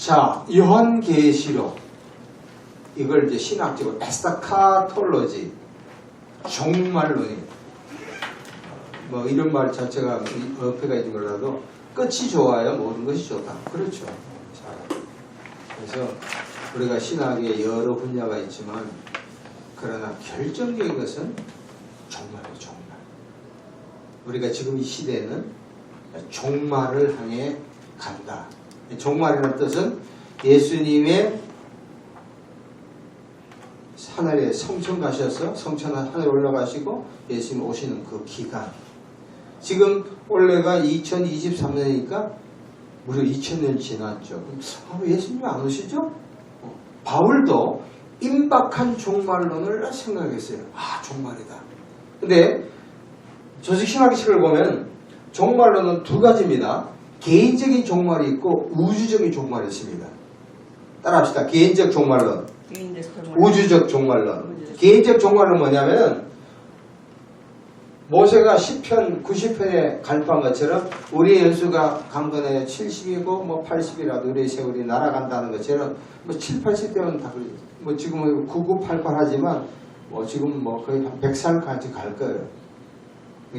자, 요한계시록. 이걸 이제 신학적으로 에스타카톨로지, 종말론이. 뭐 이런 말 자체가 어폐가 있는 거라도 끝이 좋아야 모든 것이 좋다. 그렇죠. 자, 그래서 우리가 신학에 여러 분야가 있지만 그러나 결정적인 것은 종말이에요. 종말. 우리가 지금 이 시대는 종말을 향해 간다. 종말이라는 뜻은 예수님의 하늘에 성천 가셔서 성천 하늘에 올라가시고 예수님 오시는 그 기간. 지금 올해가 2023년이니까 무려 2000년 지났죠. 예수님이 안 오시죠? 바울도 임박한 종말론을 생각했어요. 아, 종말이다. 근데 조직신학의 책을 보면 종말론은 두 가지입니다. 개인적인 종말이 있고 우주적인 종말이 있습니다. 따라합시다. 개인적 종말론, 우주적 종말론. 개인적 종말론 뭐냐면 모세가 10편, 90편에 갈구한 것처럼 우리의 연수가 강건에 70이고 뭐 80이라도 우리의 세월이 날아간다는 것처럼 뭐 7, 80대면 다 뭐 지금은 9988 하지만 뭐 지금 뭐 거의 한 100살까지 갈 거예요.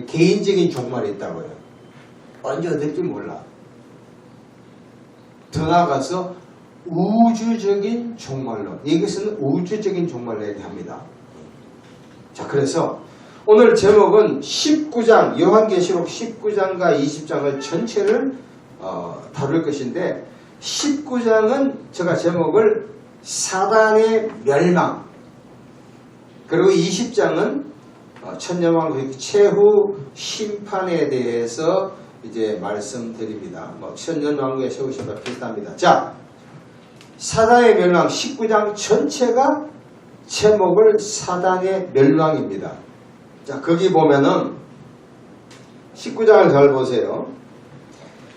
개인적인 종말이 있다고요. 언제 어떨지 몰라. 더 나아가서 우주적인 종말론. 여기서는 우주적인 종말론 얘기합니다. 자, 그래서 오늘 제목은 19장, 요한계시록 19장과 20장을 전체를 다룰 것인데 19장은 제가 제목을 사단의 멸망, 그리고 20장은 천년왕국 최후 심판에 대해서 이제 말씀드립니다. 뭐 천년왕국의 최후 심판 비슷합니다. 자, 사단의 멸망 19장 전체가 제목을 사단의 멸망입니다. 자, 거기 보면은 19장을 잘 보세요.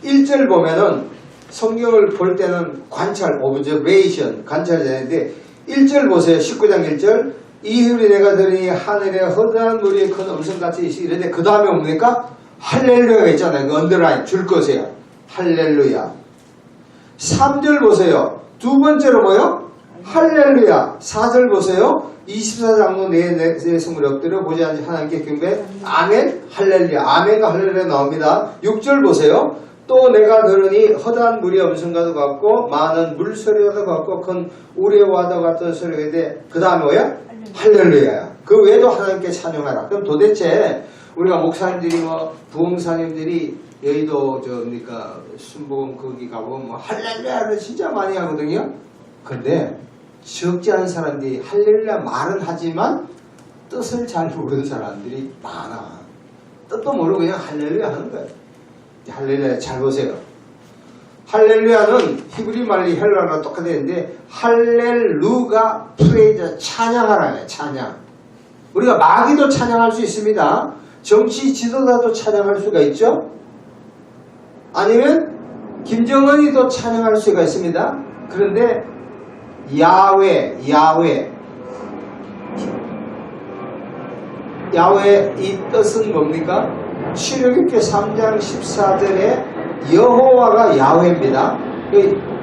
1절 보면은 성경을 볼 때는 관찰, observation, 관찰이 되는데 1절 보세요. 19장 1절. 이후에 내가 들으니 하늘에 허다한 물이 큰 음성같이 있으니 이런데 그 다음에 뭡니까? 할렐루야가 있잖아요. 그 언더라인 줄 거세요. 할렐루야. 3절 보세요. 두 번째로 뭐요? 할렐루야. 4절 보세요. 24장로 내 성을 엎드려 보지 않지 하나님께 경배. 아멘. 할렐루야. 아멘과 할렐루야 나옵니다. 6절 보세요. 또 내가 들으니 허다한 물이 음성과도 같고 많은 물소리와도 같고 큰 우레와도 같은 소리가 있는데 그 다음에 뭐야? 할렐루야야. 그 외에도 하나님께 찬양하라. 그럼 도대체 우리가 목사님들이 뭐 부흥사님들이 여의도 뭡니까 순복음 거기 가보면 뭐 할렐루야를 진짜 많이 하거든요. 근데 적지 않은 사람들이 할렐루야 말은 하지만 뜻을 잘 모르는 사람들이 많아. 뜻도 모르고 그냥 할렐루야 하는 거예요. 할렐루야 잘 보세요. 할렐루야는 히브리 말이 헬라어랑 똑같아 있는데 할렐루가 프레이즈 찬양하라네. 찬양. 우리가 마귀도 찬양할 수 있습니다. 정치 지도자도 찬양할 수가 있죠. 아니면 김정은이도 찬양할 수가 있습니다. 그런데 야훼 이 뜻은 뭡니까? 출애굽기 3장 14절에 여호와가 야훼입니다.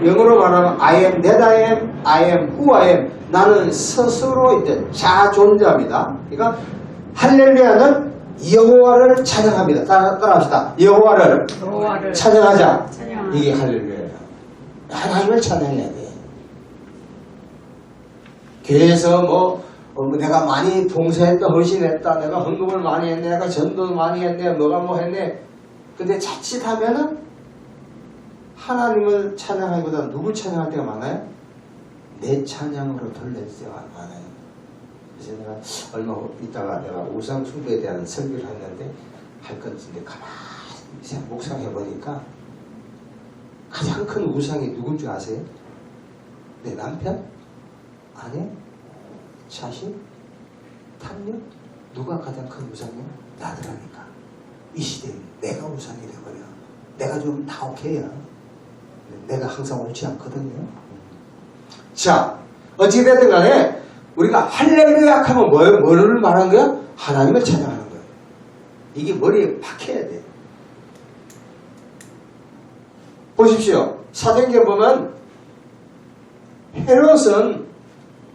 영어로 말하면 I am that I am, I am who I am. 나는 스스로 이제 자존자입니다. 그러니까 할렐루야는 여호와를 찬양합니다. 따라합시다. 여호와를 찬양하자. 이게 할렐루야예요. 하나님을 찬양해야 돼. 교회에서 뭐 내가 많이 봉사했다, 헌신했다, 내가 헌금을 많이 했네, 내가 전도를 많이 했네, 뭐가 뭐 했네. 근데 자칫하면은 하나님을 찬양하기보다 누굴 찬양할 때가 많아요? 내 찬양으로 돌릴 때가 많아요. 그래서 내가 얼마 있다가 내가 우상 숭배에 대한 설교를 했는데 할 건데 가만히 묵상해보니까 가장 큰 우상이 누군 줄 아세요? 내 남편? 아내? 자신? 탐욕? 누가 가장 큰 우상이야? 나더라니까. 이 시대에 내가 우상이 돼버려. 내가 좀 다옥해야. 내가 항상 옳지 않거든요. 자, 어찌됐든 간에 우리가 할렐루야 하면 뭐를 말하는 거야? 하나님을 찬양하는 거예요. 이게 머리에 박혀야 돼. 보십시오. 사도행전 보면 헤롯은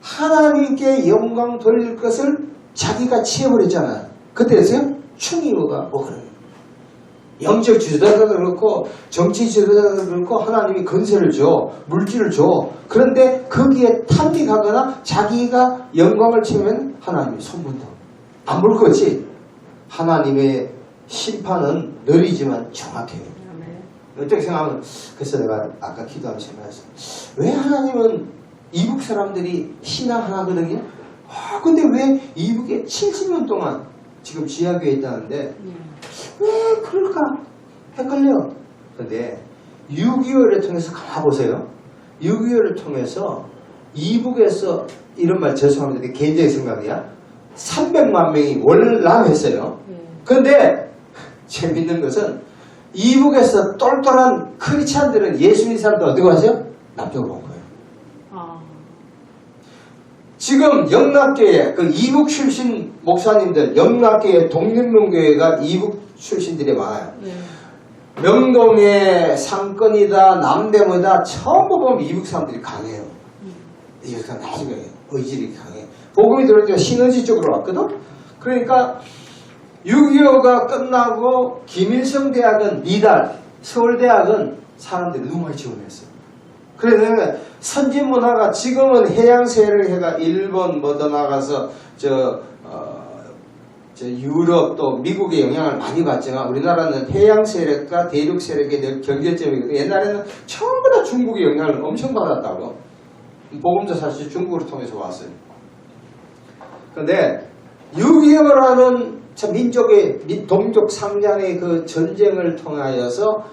하나님께 영광 돌릴 것을 자기가 취해버렸잖아요. 그때였어요? 충이가 뭐그래요? 영적 지도자도 그렇고 정치 지도자도 그렇고 하나님이 건세를 줘, 물질을 줘. 그런데 거기에 탐닉하거나 자기가 영광을 취하면 하나님이 손본다. 안 볼 거지. 하나님의 심판은 느리지만 정확해요. 어떻게 생각하면, 그래서 내가 아까 기도하면서 생각했어. 왜 하나님은 이북 사람들이 신앙 하나거든요? 근데 왜 이북에 70년 동안 지금 지하교에 있다는데 왜 그럴까? 헷갈려. 근데 6.25를 통해서 가보세요. 6.25를 통해서 이북에서 이런 말 죄송합니다. 개인적인 생각이야. 300만 명이 월남했어요. 그런데 재밌는 것은 이북에서 똘똘한 크리스찬들은 예수 믿는 사람들 어디 가세요? 남쪽으로 온 거예요. 지금 영락교회, 그 이북 출신 목사님들, 영락교회 독립문교회가 이북 출신들이 많아요. 명동의 상권이다, 남대문이다, 처음 보면 이북 사람들이 강해요. 이북 사람 나중에 의지력이 강해. 복음이 들어올 때 신의지 쪽으로 왔거든? 그러니까 6.25가 끝나고 김일성 대학은 이달, 서울대학은 사람들이 너무 많이 지원했어요. 그래서 선진 문화가 지금은 해양 세력을 해가 일본 뭐더 나가서 유럽 또 미국의 영향을 많이 받지만 우리나라는 해양 세력과 대륙 세력의 늘 경계점이거든요. 옛날에는 전부 다 중국의 영향을 엄청 받았다고. 복음도 사실 중국을 통해서 왔어요. 그런데 6.25라는 민족의 동족 상장의 그 전쟁을 통하여서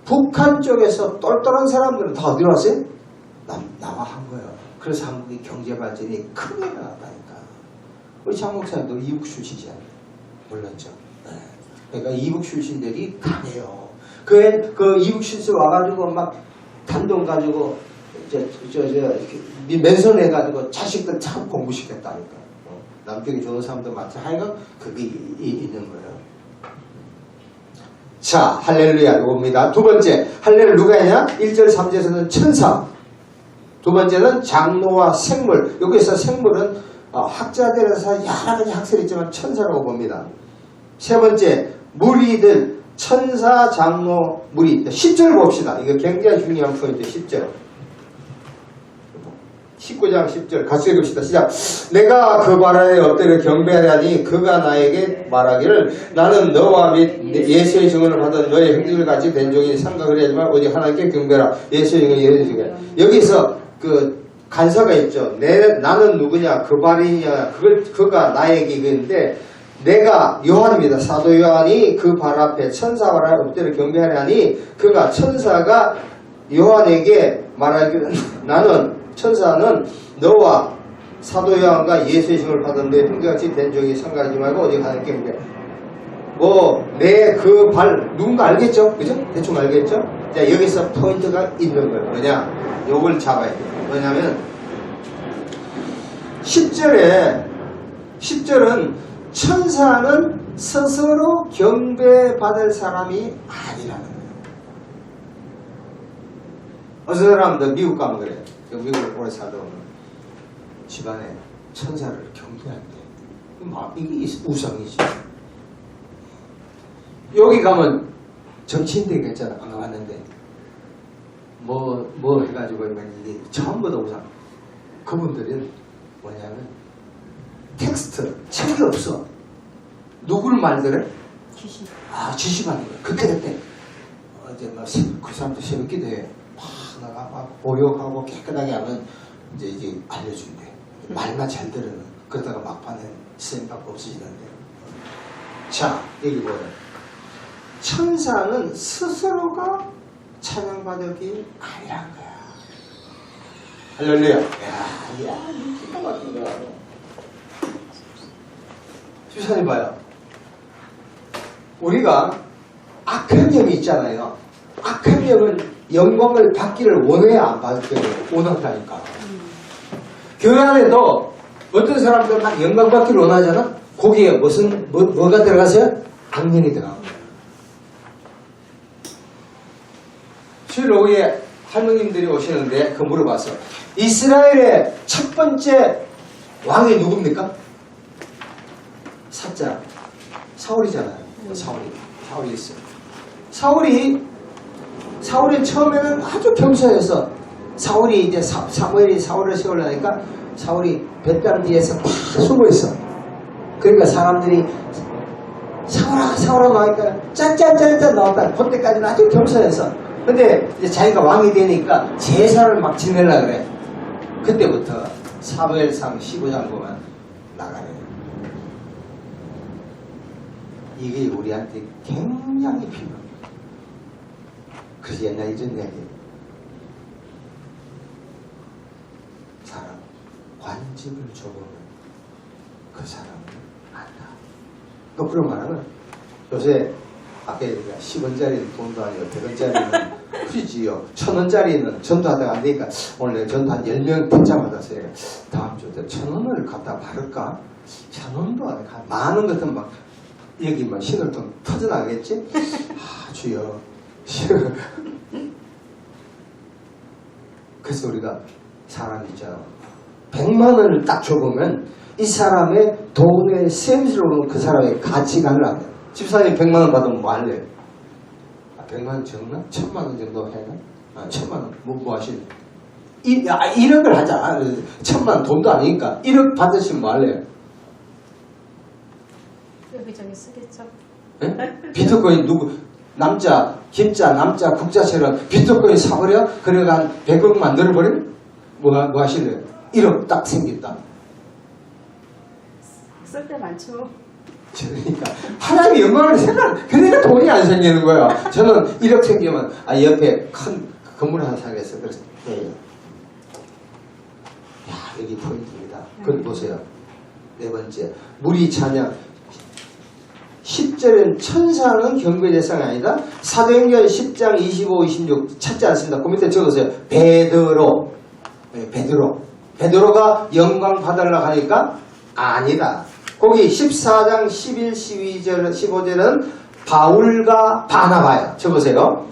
북한 쪽에서 똘똘한 사람들은 다 어디로 왔어요? 남아 한 거예요. 그래서 한국의 경제 발전이 크게 나왔다니까. 우리 장 목사님도 이북 출신이잖아요. 몰랐죠? 네. 그러니까 이북 출신들이 강해요. 그 이북 출신 와가지고 막 단돈 가지고 맨손해가지고 자식들 참 공부시켰다니까. 남쪽에 좋은 사람도 많지. 하여간 그게 있는 거예요. 자, 할렐루야 이겁니다. 두 번째, 할렐루야 누가 했냐? 1절 3절에서는 천사. 두 번째는 장로와 생물. 여기서 생물은 학자들에서 여러 가지 학설이 있지만 천사라고 봅니다. 세 번째, 무리들, 천사, 장로, 무리. 10절 봅시다. 이거 굉장히 중요한 포인트. 10절. 19장 10절 같이 읽읍시다. 시작. 내가 그 바라에 엎드려 경배하려니 그가 나에게 말하기를 나는 너와 및 예수의 증언을 받은 너의 형제를 같이 된 종이 생각을 하지만 오직 하나님께 경배하라. 예수의 증언을 예수의. 여기서 그 간사가 있죠. 나는 누구냐? 그 발이냐? 그가 나에게 그인데 내가 요한입니다. 사도 요한이 그 발 앞에 천사 바라에 엎드려 경배하려니 그가 천사가 요한에게 말하기를 나는 천사는 너와 사도 요한과 예수의 증을 받은 너의 형제같이 된 종이 상관하지 말고 어디 하나님께 경배. 내 그 발 누군가 알겠죠? 그죠? 대충 알겠죠? 자, 여기서 포인트가 있는 거예요. 뭐냐? 요걸 잡아야 돼요. 뭐냐면 10절은 천사는 스스로 경배받을 사람이 아니라는 거예요. 어떤 사람들 미국 가면 그래요. 미국에 오래 살다 오면 집안에 천사를 경배한대. 이게 우상이지. 여기 가면 정치인들 있잖아. 안 가봤는데 뭐 해가지고 이게 전부 다 우상. 그분들은 뭐냐면 텍스트 책이 없어. 누구를 말들을? 지시받는 거야. 그때 어제 그 사람도 새벽 기도해. 막 보욕하고 깨끗하게 하면 이제 알려준대. 말만 잘 들으면. 그러다가 막판에 선생님밖에 없으시던데. 자, 여기 뭐예요? 천사는 스스로가 찬양받을 게 아니란 거야. 할렐루야. 야, 기가 막힌 거야. 주사님 봐요. 우리가 악한 영이 있잖아요. 악한 영은 영광을 받기를 원해야 안 받을 원한다니까. 교회 안에도 어떤 사람들 막 영광 받기를 원하잖아. 거기에 뭐가 들어가세요? 악령이 들어가는 거예요. 수요일 오후에 할머님들이 오시는데 그 물어봤어. 이스라엘의 첫 번째 왕이 누굽니까? 사자 사울이잖아요. 사울이 있어요. 사울이 처음에는 아주 겸손해서 사울이 이제 사무엘이 사울을 세우려니까 사울이 뱃당 뒤에서 팍 숨어 있어. 그러니까 사람들이 사울아 나니까 짠짠짠짠 나왔다. 그때까지는 아주 겸손해서. 근데 이제 자기가 왕이 되니까 제사를 막 지내려고 그래. 그때부터 사무엘상 15장 보면 나가네. 이게 우리한테 굉장히 필요합니다. 그래서 옛날 이전 이야기. 사람 관직을 줘보면 그 사람을 안다. 또 그런 말하면 요새 아까 얘기가 10원짜리는 돈도 아니고 100원짜리는 후지요. 1000원짜리는 전도하다가 안 되니까 오늘 전도 한 10명 듣자마자 제가 다음 주에 1000원을 갖다 바를까? 1000원도 아니고 많은 것은 막 여기 막 신을통 터져나가겠지? 아 주여. 그래서 우리가 사람이 있잖아. 100만 원을 딱 줘보면 이 사람의 돈의 셈스러운 그 사람의 가치관을 알아요. 집사님 100만 원 받으면 뭐 할래요? 100만 원 적나? 1000만 원 정도 해나? 1000만 원 뭐 하실래요? 1억을 하자. 1000만 원 돈도 아니니까 1억 받으시면 뭐 할래요? 여기저기 쓰겠죠. 네? 비트코인 누구? 남자, 김자, 남자, 국자처럼 비트코인 사버려? 그래가 한 100억 만들어버려? 뭐 하실래요? 1억 딱 생겼다. 쓸 때 많죠. 그러니까 하나님의 영광을 생각. 그러니까 돈이 안 생기는 거예요. 저는 1억 생기면 옆에 큰 건물 하나 사겠어. 그래서 야 여기 포인트입니다. 그걸 보세요. 네 번째 무리 찬양. 10절은 천사는 경배의 대상이 아니다. 사도행전 10장 25, 26 찾지 않습니다. 그 밑에 적으세요. 베드로가 영광 받으려고 하니까 아니다. 거기 14장 11, 12절, 15절은 바울과 바나바예요. 적으세요.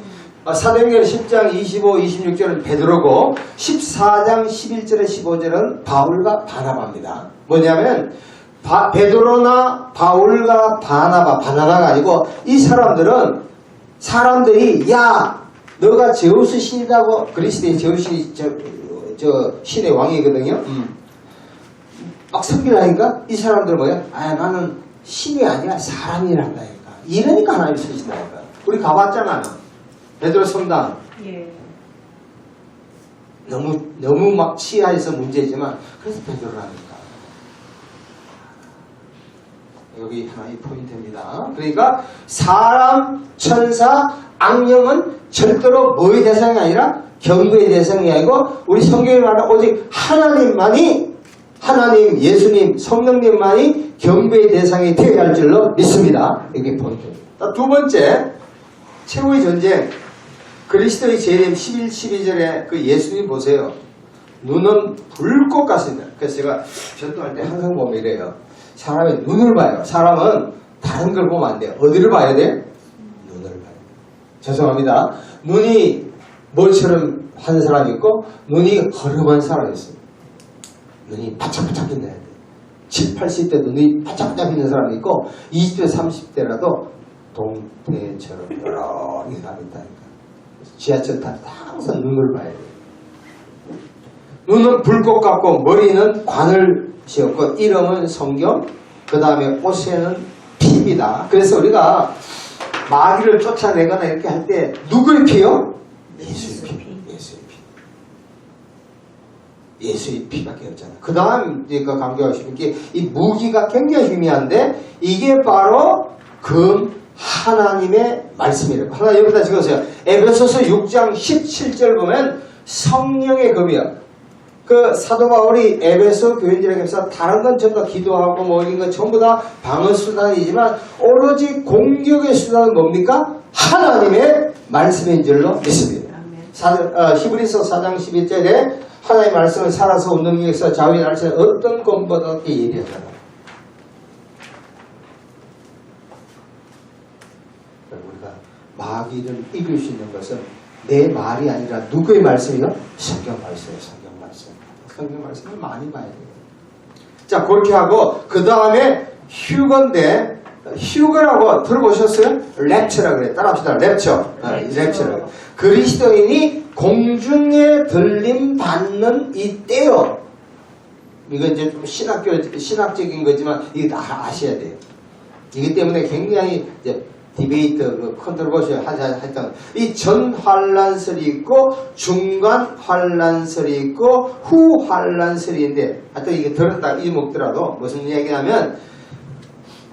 사도행전 10장 25, 26절은 베드로고 14장 11절에 15절은 바울과 바나바입니다. 뭐냐면 베드로나 바울과 바나바가 아니고 이 사람들이 야 너가 제우스 신이라고 그리스도의 제우스 저 신의 왕이거든요. 막 섬기라니까 이 사람들 뭐야? 나는 신이 아니라 사람이란다니까. 이러니까 하나님 쓰신다니까. 우리 가봤잖아요. 베드로 성당. 예. 너무 막 치하해서 문제지만 그래서 베드로라니까. 여기 하나의 포인트입니다. 그러니까 사람, 천사, 악령은 절대로 뭐의 대상이 아니라 경배의 대상이 아니고 우리 성경에 말하는 오직 하나님, 예수님, 성령님만이 경배의 대상이 되어야 할 줄로 믿습니다. 이게 포인트입니다. 두 번째, 최후의 전쟁. 그리스도의 재림 11, 12절에 그 예수님 보세요. 눈은 불꽃 같습니다. 그래서 제가 전도할 때 항상 보면 이래요. 사람의 눈을 봐요. 사람은 다른 걸 보면 안 돼요. 어디를 봐야 돼? 눈을 봐요. 죄송합니다. 눈이 뭘처럼 한 사람이 있고 눈이 허름한 사람이 있어요. 눈이 바짝바짝 있는 애들. 7, 80대 눈이 바짝바짝 있는 사람이 있고 20대, 30대라도 동태처럼 여러 사람이 있다니까. 지하철 탈 때 항상 눈을 봐야 돼요. 눈은 불꽃 같고 머리는 관을 씌웠고 이름은 성경, 그 다음에 옷에는 피입니다. 그래서 우리가 마귀를 쫓아내거나 이렇게 할 때 누구의 피요? 예수의 피. 예수의 피밖에 없잖아요. 그 다음 그 강조하시는 게 이 무기가 굉장히 중요한데 이게 바로 하나님의 말씀이라고. 하나 여기다 적으세요. 에베소서 6장 17절 보면 성령의 금이요. 그 사도 바울이 에베소 교인들에게 해서 다른 건 전부 다 기도하고 뭐 이런 건 전부 다 방어 수단이지만 오로지 공격의 수단은 뭡니까? 하나님의 말씀인 줄로 믿습니다. 히브리서 4장 11절에 하나님의 말씀은 살아서 운동력에서 자유의 날씨에 어떤 것보다 예리하다. 우리가 마귀를 이길 수 있는 것은 내 말이 아니라 누구의 말씀이요? 성경 말씀이에요. 성경 말씀. 성경 말씀을 많이 봐야 돼요. 자, 그렇게 하고 그 다음에 휴거인데 휴거라고 들어보셨어요? 랩처라고 그래. 따라합시다. 랩처. 랩처라고. 그리스도인이 공중에 들림 받는 이때요. 이건 이제 좀 신학적인 거지만 이게 다 아셔야 돼요. 이기 때문에 굉장히 이제 디베이트, 컨트롤버시 하던 이 전 환란설이 있고 중간 환란설이 있고 후 환란설인데 하여튼 이게 들었다 잊어먹더라도 무슨 얘기냐면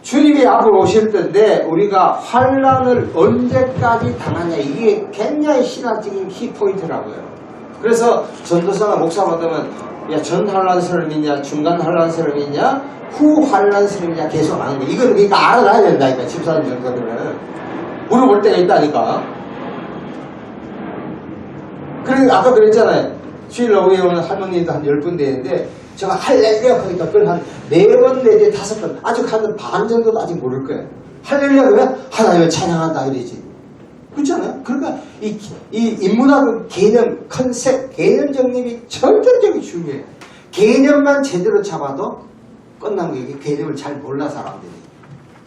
주님이 앞으로 오실 텐데 우리가 환란을 언제까지 당하냐 이게 굉장히 신학적인 키포인트라고요. 그래서 전도사나 목사 받으면 야, 전 환란설을 믿냐 중간 환란설을 믿냐 후 환란설을 믿냐 계속 하는 거 이건 그러니까 알아야 된다니까 집사님 정도들은 물어볼 때가 있다니까. 그러니까 아까 그랬잖아요. 주일 오후에 오는 할머니도 한 10분 되는데 제가 할렐루야 하니까 그걸 한 4번, 4번, 5번 아직 한 반 정도도 아직 모를 거예요. 할렐루야 그러면 하나님을 찬양한다 이러지. 그렇잖아요. 그러니까 이 인문학의 개념, 컨셉, 개념 정립이 절대적으로 중요해요. 개념만 제대로 잡아도 끝난 거예요. 개념을 잘 몰라 사람들이.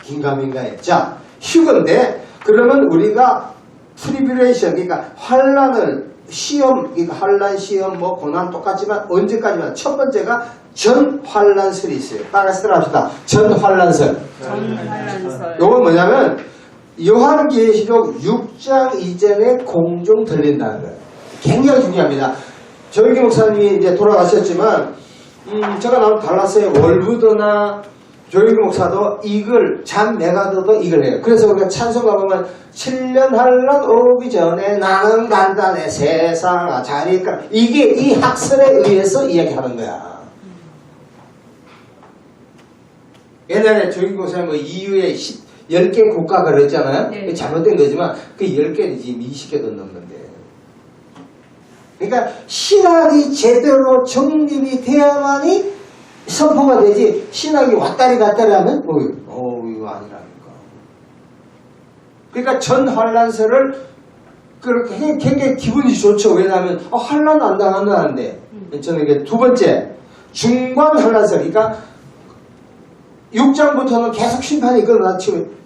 긴가민가해. 자, 휴거인데 그러면 우리가 트리뷰레이션, 그러니까 환란을 시험, 그러니까 환란, 시험, 뭐 고난 똑같지만 언제까지만 첫 번째가 전 환란설이 있어요. 따라서 합시다. 전 환란설. 전 환란설. 요건 뭐냐면 요한계시록 6장 이전에 공중 들린다는 거예요. 굉장히 중요합니다. 조영기 목사님이 이제 돌아가셨지만 제가 나온 달라스의 월부드나 조영기 목사도 이글 잠 메가드도 이걸 해요. 그래서 우리가 찬송가 보면 7년 환란 오기 전에 나는 간단해 세상아 자리니까 이게 이 학설에 의해서 이야기하는 거야. 옛날에 조영기 목사님 뭐 이후에 10개 국가가 그랬잖아요. 네. 잘못된 거지만 그 10개는 지금 20개도 넘는데. 그러니까 신학이 제대로 정립이 돼야만이 선포가 되지 신학이 왔다리 갔다리 하면 이거 아니라니까. 그러니까 전 환란설을 그렇게 굉장히 기분이 좋죠. 왜냐하면 환란 안 당한다는데 저는 이게 두 번째 중간 환란설. 그러니까 6장부터는 계속 심판이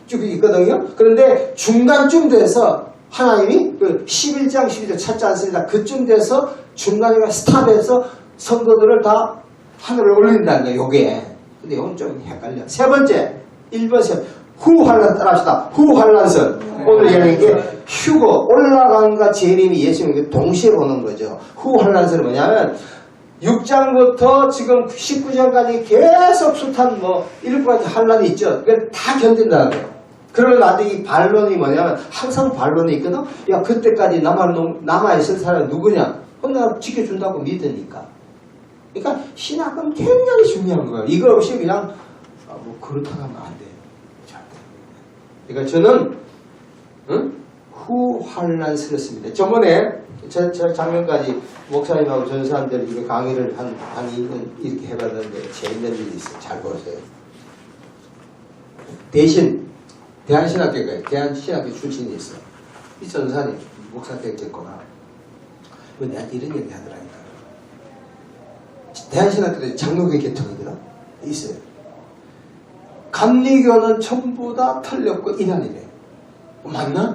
쭉 있거든요. 그런데 중간쯤 돼서 하나님이 그 11장 12절 찾지 않습니다. 그쯤 돼서 중간에 스탑해서 성도들을 다 하늘을 올린다는 거예요. 요게. 근데 이건 좀 헷갈려. 세 번째 1번 후 환란 따라합시다. 후 환란설. 오늘 얘기하는 게 휴거 올라간과 재림이 예수님이 동시에 오는 거죠. 후 환란설은 뭐냐면 6장부터 지금 19장까지 계속 숱한 일부까지 환란이 있죠. 그걸 다 견딘다는 거예요. 그러면 나중에 반론이 뭐냐면 항상 반론이 있거든. 야 그때까지 남아있을 사람이 누구냐? 그건 내가 지켜준다고 믿으니까. 그러니까 신학은 굉장히 중요한 거예요. 이거 없이 그냥 그렇다 하면 안 돼요. 그러니까 저는 후 환란스럽습니다. 저번에 저 작년까지 목사님하고 전사님들 이거 강의를 한 2년 이렇게 해봤는데 재밌는 일이 있어요. 잘 보세요. 대신 대한신학교가 대한신학교 출신이 있어. 이 전사님 목사 때 됐거나 내한테 이런 얘기 하더라니까. 대한신학교에 장로교 계통이거든. 있어요. 감리교는 전부 다 털렸고 이단이래. 맞나?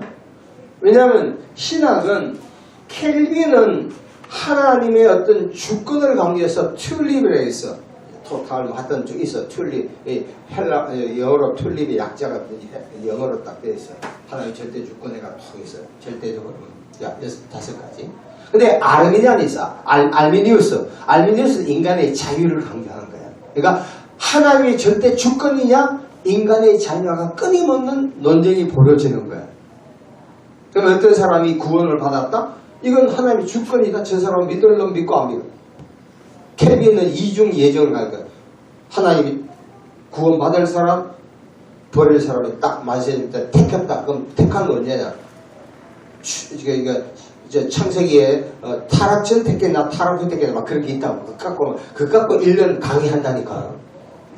왜냐하면 신학은 켈빈은 하나님의 어떤 주권을 강조해서 튤립을 했어. 토탈 하던 쪽 있어. 튤립. 영어로 튤립의 약자가 영어로 딱 되어 있어. 하나님의 절대 주권에가 통 있어. 절대적으로. 야, 5가지. 근데 아르미니안이 있어. 알미니우스는 인간의 자유를 강조하는 거야. 그러니까 하나님의 절대 주권이냐 인간의 자유가 끊임없는 논쟁이 벌어지는 거야. 그럼 어떤 사람이 구원을 받았다? 이건 하나님의 주권이다. 저 사람은 믿을 놈 믿고 안 믿어. 켈빈은 이중 예정을 할 거야. 하나님이 구원 받을 사람, 버릴 사람이 딱 만세니까 택했다. 그럼 택한 건 언제냐? 창세기에 타락 전 택했나 타락 후 택했나 막 그런 게 있다고. 그거 갖고 1년 강의한다니까.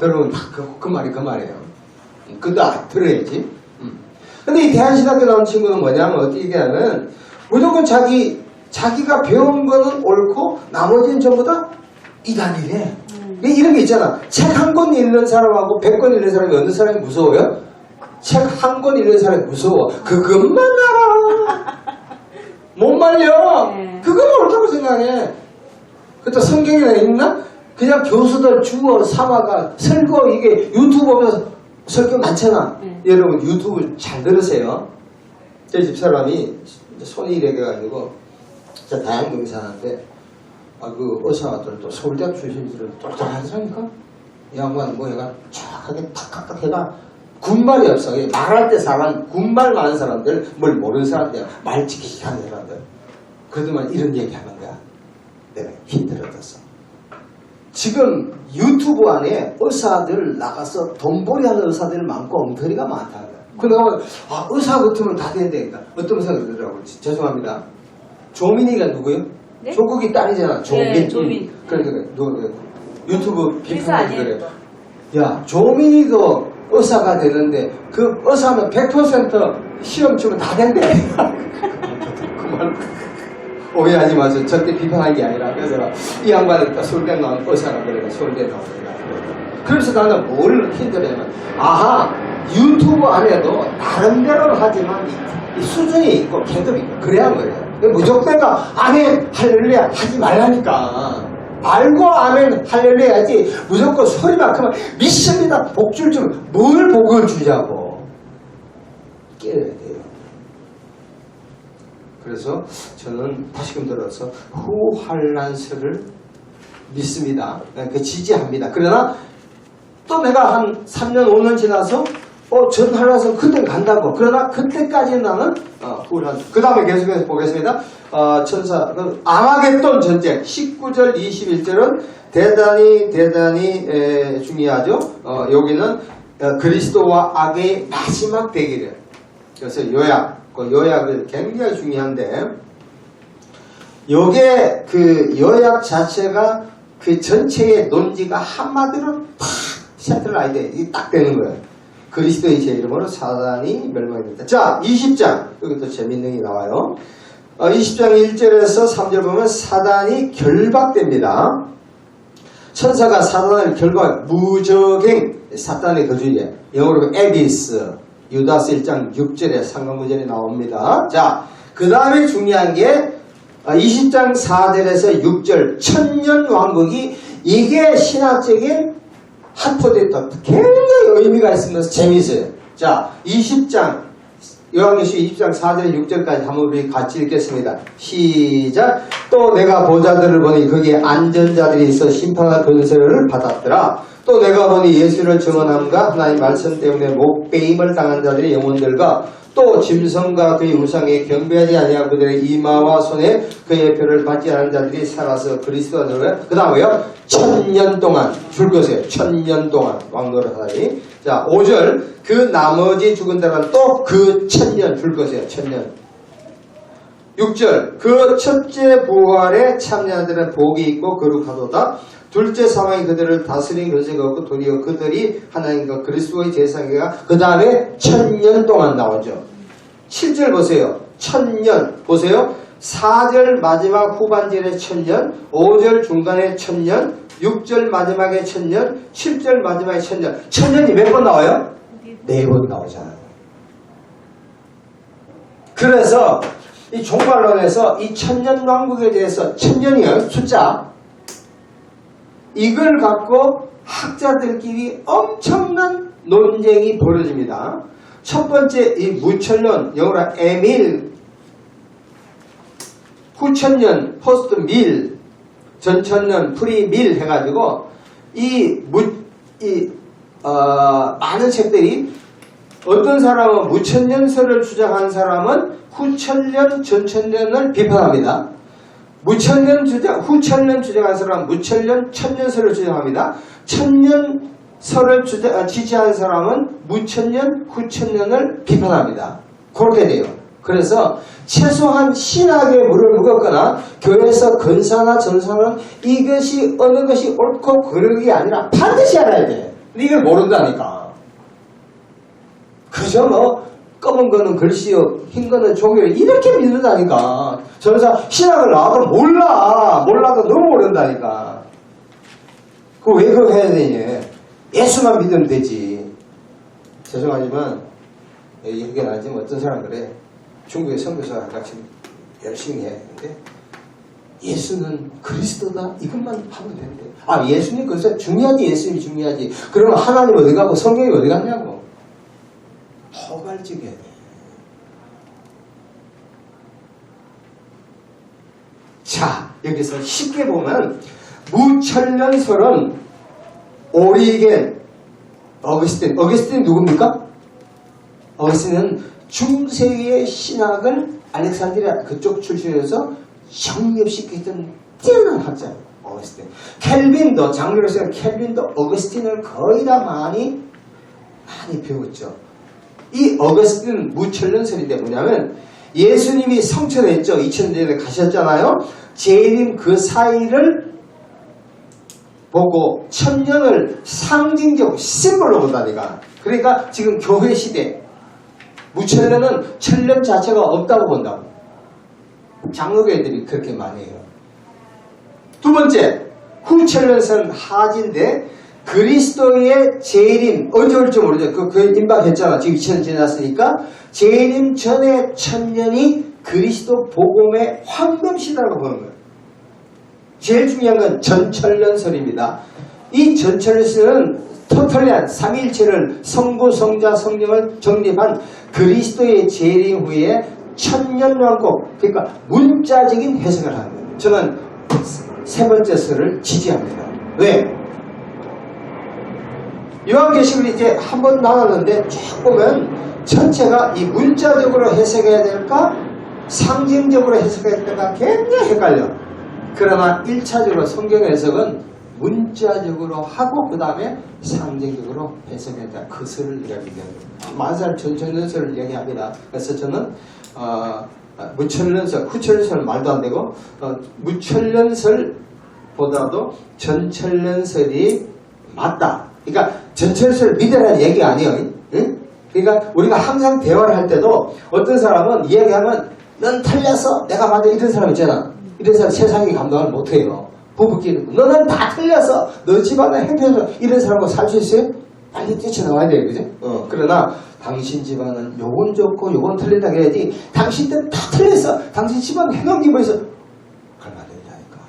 여러분 그 말이에요. 그거 들어야지. 근데 이 대한신학교 나온 친구는 뭐냐면 어떻게 얘기하면 무조건 자기가 배운 거는 옳고 나머지는 전부 다 이단이래. 이런 게 있잖아. 책 한 권 읽는 사람하고 100권 읽는 사람이 어느 사람이 무서워요? 책 한 권 읽는 사람이 무서워. 그것만 알아. 못 말려. 네. 그거만 옳다고 생각해. 그것도 성경에 있나? 그냥 교수들 주어 삼아가 설교 이게 유튜브 보면서 설교 많잖아. 여러분 유튜브 잘 들으세요. 제 집사람이 손이 이래가지고 진짜 다양경에 사는데 그 의사들도 서울대 출신들은 똑똑하더라니까. 이 양반 뭐 얘가 정확하게 탁탁탁 해가 군말이 없어. 말할 때 사람 군말 많은 사람들 뭘 모르는 사람들 말 지키지 하는 사람들 그러더만 이런 얘기 하는 거야. 내가 힘들어졌어. 지금 유튜브 안에 의사들 나가서 돈벌이 하는 의사들 많고 엉터리가 많다. 그래서 내가 의사 같으면 다 된다니까. 어떤 의사가 그러더라고. 죄송합니다. 조민이가 누구요? 네? 조국이 딸이잖아. 조민. 네, 조민. 그러니까 유튜브 의사 비판하지 아니에요? 그래. 야, 조민이도 의사가 되는데 그 의사는 100% 시험 치면 다 된대. 그만 오해하지 마세요. 절대 비판한 게 아니라. 그래서 이 양반은 서울대 나온 의사라 그래가 서울대 나온 거야. 그래서 나는 뭘 힘들어하냐면 아하 유튜브 안에도 나름대로 하지만 이 수준이 있고 계급이 있고 그래야 하는 거예요. 무조건 내가 아멘 할렐루야 하지 말라니까. 알고 아멘 할렐루야 해야지 무조건 소리만 크면 믿습니다 복줄 주면 뭘 복을 주자고 깨어야 돼요. 그래서 저는 다시금 들어서 후환란설을 믿습니다. 그 지지합니다. 그러나 또 내가 한 3년 5년 지나서 전 환란설 그때 간다고. 그러나 그때까지는 나는 후환란설. 그 다음에 계속해서 보겠습니다. 아마겟돈 전쟁 19절 21절은 대단히 중요하죠. 여기는 그리스도와 악의 마지막 대결이에요. 그래서 요약을 굉장히 중요한데 요게 그 요약 자체가 그 전체의 논지가 한마디로 탁 셔틀라이트 딱 되는 거예요. 그리스도의 제 이름으로 사단이 멸망됩니다. 자 20장 여기 또 재밌는 게 나와요. 20장 1절에서 3절 보면 사단이 결박됩니다. 천사가 사단을 무적행 사단의 거주제 영어로 에비스 유다스 1장 6절에 상관구절이 나옵니다. 자, 그 다음에 중요한 게 20장 4절에서 6절 천년 왕국이 이게 신학적인 핫포데이터 굉장히 의미가 있으면서 재미있어요. 자, 20장 요한계시록 20장 4절 6절까지 한번 우리 같이 읽겠습니다. 시작. 또 내가 보자들을 보니 거기에 안전자들이 있어 심판할 권세를 받았더라. 또 내가 보니 예수를 증언함과 하나님 말씀 때문에 목배임을 당한 자들의 영혼들과 또 짐승과 그의 우상에 경배하지 아니하고 그들의 이마와 손에 그의 표를 받지 않은 자들이 살아서 그리스도가 되고요. 그 다음에요. 1000년 동안 줄 것이에요. 1000년 동안 왕노릇 하다니. 자 5절 그 나머지 죽은 자는 또 그 1000년 줄 것이에요. 1000년. 6절 그 첫째 부활에 참여한 자들은 복이 있고 거룩하도다. 둘째 사망이 그들을 다스린 권세가 없고 도리어 그들이 하나님과 그리스도의 제사기가 그 다음에 1000년 동안 나오죠. 7절 보세요. 1000년 보세요. 4절 마지막 후반절에 1000년 5절 중간에 1000년 6절 마지막에 1000년 7절 마지막에 1000년 1000년이 몇 번 나와요? 4번 나오잖아요. 그래서 이 종말론에서 이 1000년 왕국에 대해서 1000년이에요. 숫자 이걸 갖고 학자들끼리 엄청난 논쟁이 벌어집니다. 첫 번째 이 무천년 영어로 에밀 후천년 포스트 밀 전천년 프리 밀 해가지고 많은 책들이 어떤 사람은 무천년설을 주장한 사람은 후천년 전천년을 비판합니다. 후천년 주장한 사람은 무천년 천년설을 주장합니다. 천년설을 지지한 사람은 무천년 후천년을 비판합니다. 그렇게 돼요. 그래서 최소한 신학에 물을 묵었거나 교회에서 건사나 전사는 이것이 어느 것이 옳고 그르기 아니라 반드시 알아야 돼. 근데 이걸 모른다니까. 그저 검은 거는 글씨요, 흰 거는 종이요. 이렇게 믿는다니까. 저래서 신학을 나와도 몰라도 너무 모른다니까. 그거 왜 그거 해야 되냐. 예수만 믿으면 되지. 죄송하지만 이렇게 나지만 어떤 사람 그래. 중국의 선교사가 같이 열심히 해. 근데 예수는 그리스도다 이것만 하면 되는데. 아, 예수님 그래서 중요하지. 예수님이 중요하지. 그러면 하나님 어디 가고 성경이 어디 갔냐고. 허발지게. 자, 여기서 쉽게 보면 무천년설은 오리겐, 어거스틴 누굽니까? 어거스틴은 중세의 신학을 알렉산드리아 그쪽 출신에서 정립시켰던 뛰어난 학자예요. 어거스틴. 켈빈도, 장로로서는 켈빈도 어거스틴을 거의 다 많이 배웠죠. 이 어거스틴 무천년설인데 뭐냐면 예수님이 성천했죠. 2000년 전에 가셨잖아요. 재림 그 사이를 보고 천년을 상징적 심벌로 본다니까. 그러니까 지금 교회 시대 무천년은 천년 자체가 없다고 본다고. 장로교회들이 그렇게 많이 해요. 두 번째, 후천년선 하지인데 그리스도의 재림 언제 올지 모르죠. 그 임박했잖아. 지금 2000년 지났으니까 재림 전에 천년이 그리스도 복음의 황금시대라고 보는 거예요. 제일 중요한 건 전천년설입니다. 이 전천년설은 토탈리한 삼위일체를 성부, 성자, 성령을 정립한 그리스도의 재림 후에 천년왕국, 그러니까 문자적인 해석을 하는 거예요. 저는 세 번째 설을 지지합니다. 왜? 요한계시록이 이제 한 번 나왔는데 쭉 보면 전체가 이 문자적으로 해석해야 될까 상징적으로 해석해야 될까 굉장히 헷갈려. 그러나 1차적으로 성경 해석은 문자적으로 하고 그 다음에 상징적으로 해석해야 된다. 그 설을 이야기합니다. 만살 전천년설을 이야기합니다. 그래서 저는 무천년설, 후천년설 말도 안 되고 무천년설보다도 전천년설이 맞다. 그러니까 전천년설을 믿으라는 얘기가 아니에요. 응? 그러니까 우리가 항상 대화를 할 때도 어떤 사람은 이야기하면 넌 틀렸어. 내가 맞아. 이런 사람 있잖아. 이런 사람 세상이 감당을 못해요. 부부끼리 너는 다 틀렸어. 너 집안은 행편해서 이런 사람하고 살 수 있어요? 빨리 뛰쳐나와야 돼요. 그죠? 그러나 당신 집안은 요건 좋고 요건 틀린다 그래야지 당신들은 다 틀렸어. 당신 집안 해넘긴 거 있어. 그러면 안 된다니까.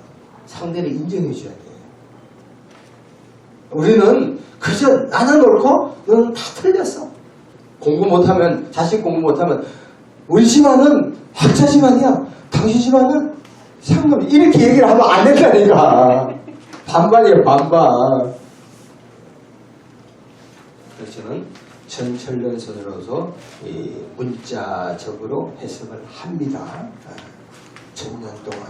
상대를 인정해 줘야 돼. 우리는 그저 나는 옳고 너는 다 틀렸어. 공부 못하면 자식 공부 못하면 우리 집안은 학자 집안이야. 당신 집안은 상금 이렇게 얘기를 하면 안 된다니까. 반반이에요. 반반. 그래서 저는 전천년설로서 문자적으로 해석을 합니다. 천년 동안.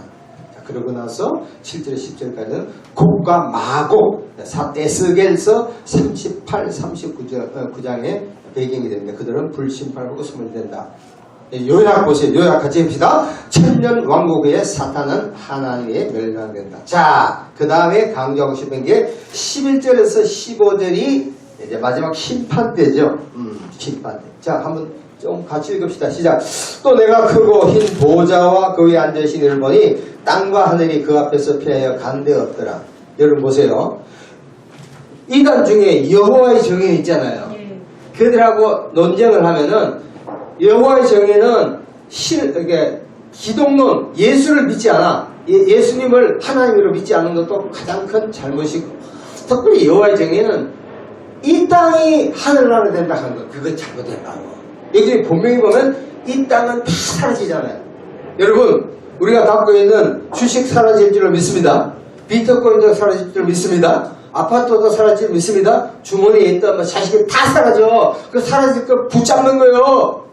그러고 나서 7절 10절까지는 곡과 마곡 에스겔서 38, 39장의 배경이 됩니다. 그들은 불심팔고 소문이 된다. 요약 보세요. 요약 같이 해봅시다. 천년 왕국 후에 사탄은 하나님에 멸망된다. 자, 그 다음에 강조하고 싶은 게 11절에서 15절이 이제 마지막 심판대죠. 심판대. 자, 한번 좀 같이 읽읍시다. 시작. 또 내가 크고 흰 보좌와 그 위에 앉으신 이를 보니 땅과 하늘이 그 앞에서 피하여 간데 없더라. 여러분 보세요. 이단 중에 여호와의 정인 있잖아요. 그들하고 논쟁을 하면은 여호와의 정의는 이게 기독론, 예수를 믿지 않아. 예수님을 하나님으로 믿지 않는 것도 가장 큰 잘못이고, 특별히 여호와의 정의는 이 땅이 하늘나라 된다 하는 거, 그건 잘못된다고. 여기 분명히 보면 이 땅은 다 사라지잖아요. 여러분, 우리가 갖고 있는 주식 사라질 줄로 믿습니다. 비트코인도 사라질 줄로 믿습니다. 아파트도 사라질 줄 믿습니다. 주머니에 있던 자식이 다 사라져. 그 사라질 거 붙잡는 거예요.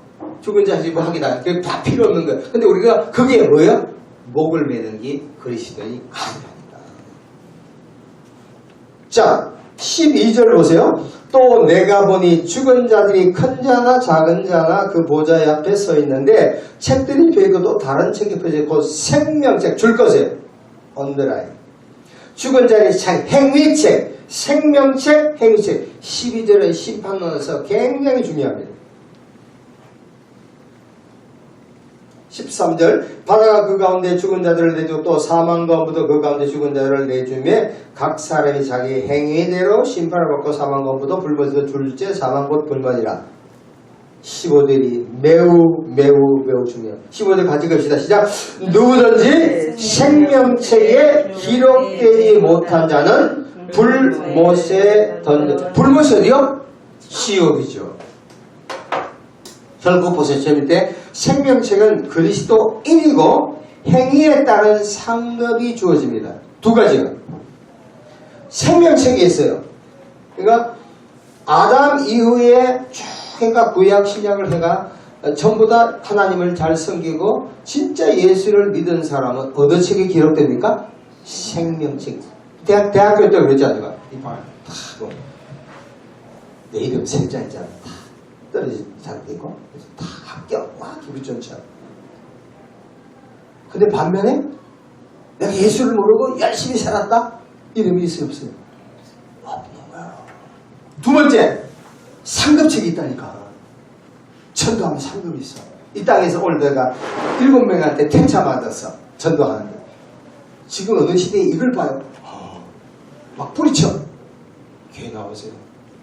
죽은 자식 뭐 하기다. 그게 다 필요 없는 거예요. 근데 우리가 그게 뭐예요? 목을 매는 게 그리스도의 가문입니다. 자, 12절 보세요. 또 내가 보니 죽은 자들이 큰 자나 작은 자나 그 보좌 앞에 서 있는데 책들이 펴있고 다른 책이 펴져있고 생명책 줄 것이에요. 언더라인. 죽은 자의 책, 행위책, 생명책, 행위책. 12절의 심판론에서 굉장히 중요합니다. 13절 바다가 그 가운데 죽은 자들을 내주고 또 사망과 엄부도 그 가운데 죽은 자들을 내주며 각 사람이 자기 행위대로 심판을 받고 사망과 엄부도 불못에서 둘째 사망 곧 불못이라. 15절이 매우 중요해요. 15절 같이 갑시다. 시작. 누구든지 생명책에 기록되지 못한 자는 불못에 던져. 불못이 어디요? 지옥이죠. 결국 보세요. 재밌대. 생명책은 그리스도인이고 행위에 따른 상급이 주어집니다. 두 가지가. 생명책이 있어요. 그러니까 아담 이후에 쭉 해가 구약 신약을 해가 전부 다 하나님을 잘 섬기고 진짜 예수를 믿은 사람은 어느 책에 기록됩니까? 생명책. 대학교 때 그랬지 않습니까? 이봐. 내 이름 세자 있잖아. 다 떨어지 잘되고 다 합격. 와 기분 좋죠. 근데 반면에 내가 예수를 모르고 열심히 살았다? 이름이 있어요 없어요? 없는 거야. 두 번째 상급책이 있다니까. 전도하면 상급이 있어. 이 땅에서 오늘 내가 7명한테 텐차 맞았어. 전도하는데. 지금 어느 시대에 이걸 봐요. 막 뿌리쳐. 교회 나오세요.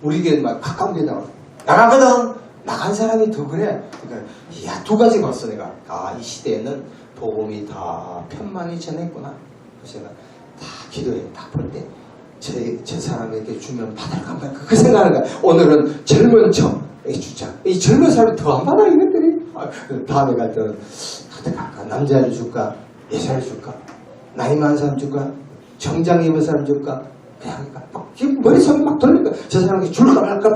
우리 교회 막 가까운 교회 나와. 나가거든. 나간 사람이 더 그래. 그러니까 야, 두 가지 봤어 내가. 아, 이 시대에는 복음이 다 편만히 전했구나. 그래서 제가 다 기도해. 다 볼 때. 제 사람에게 주면 받을까 말까 그 생각하는 거야. 오늘은 젊은 척에 주자. 이 젊은 사람이 더 안 받아 이것들이. 다음에 갈 때는 어떡할까? 남자를 줄까? 여자를 줄까? 나이 많은 사람 줄까? 정장 입은 사람 줄까? 그냥 할까? 막 머릿속에 막 돌리니까 저 사람에게 줄까 말까.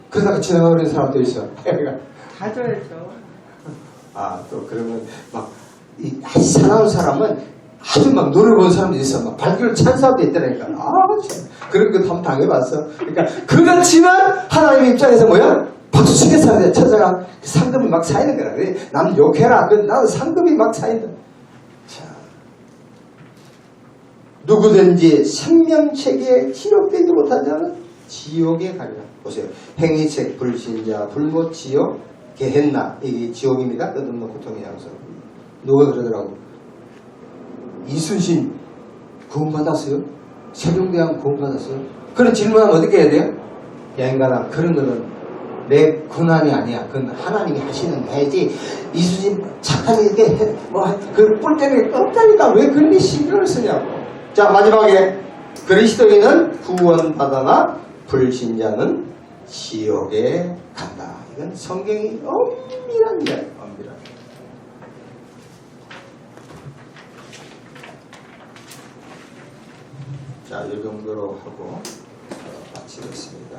그러다가 지나가는 사람도 있어. 다 줘야죠. 아, 또 그러면 막 이 사나운 사람은 아주 막 노래 보는 사람도 있어. 막 발길을 찬 사람도 있다니까. 아, 참. 그런 거 한번 당해봤어. 그러니까, 그렇지만, 하나님 입장에서 뭐야? 박수 치겠어야 돼. 천사가 상급이 막 쌓이는 거라. 그래. 남 욕해라. 나는 상급이 막 쌓인다. 자. 누구든지 생명책에 기록되지 못한 자는 지옥에 가리라. 보세요. 행위책, 불신자, 불못, 지옥, 게헨나. 이게 지옥입니다. 끝없는 고통의 양성. 누가 그러더라고. 이순신 구원받았어요? 세종대왕 구원받았어요? 그런 질문하면 어떻게 해야 돼요? 야 인간아, 그런 거는 내 권한이 아니야. 그건 하나님이 하시는 거야지. 이순신 착하게 이렇게 그 뿔때리가 없다니까 왜 그런 게 신경을 쓰냐고. 자, 마지막에 그리스도인은 구원받아나 불신자는 지옥에 간다. 이건 성경이 엄밀한 이야기. 엄밀한. 자, 이 정도로 하고 마치겠습니다.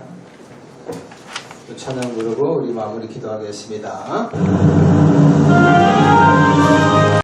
찬양 부르고 우리 마무리 기도하겠습니다.